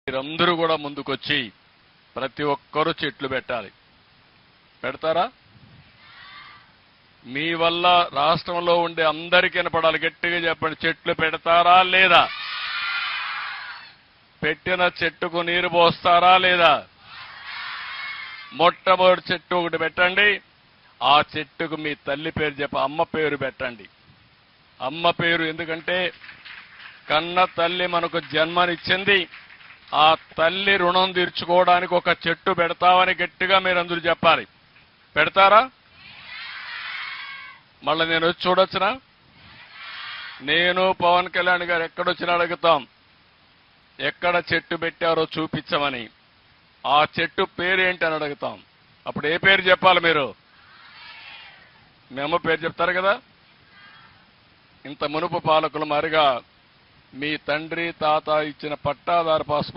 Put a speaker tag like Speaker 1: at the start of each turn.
Speaker 1: మీరందరూ కూడా ముందుకొచ్చి ప్రతి ఒక్కరూ చెట్లు పెట్టాలి. పెడతారా? మీ వల్ల రాష్ట్రంలో ఉండే అందరికీ వినపడాలి. గట్టిగా చెప్పండి, చెట్లు పెడతారా లేదా? పెట్టిన చెట్టుకు నీరు పోస్తారా లేదా? మొట్టమొదటి చెట్టు ఒకటి పెట్టండి. ఆ చెట్టుకు మీ తల్లి పేరు చెప్ప, అమ్మ పేరు పెట్టండి. అమ్మ పేరు ఎందుకంటే కన్న తల్లి మనకు జన్మనిచ్చింది. ఆ తల్లి రుణం తీర్చుకోవడానికి ఒక చెట్టు పెడతామని గట్టిగా మీరందరూ చెప్పాలి. పెడతారా? మళ్ళీ నేను వచ్చి చూడొచ్చునా? నేను పవన్ కళ్యాణ్ గారు ఎక్కడొచ్చినా అడుగుతాం, ఎక్కడ చెట్టు పెట్టారో చూపించమని. ఆ చెట్టు పేరు ఏంటి అని అడుగుతాం. అప్పుడు ఏ పేరు చెప్పాలి మీరు? మీ అమ్మ పేరు చెప్తారు కదా. ఇంత మునుపు పాలకులు మరిగా మీ తండ్రి తాత ఇచ్చిన పట్టాదారు పాస్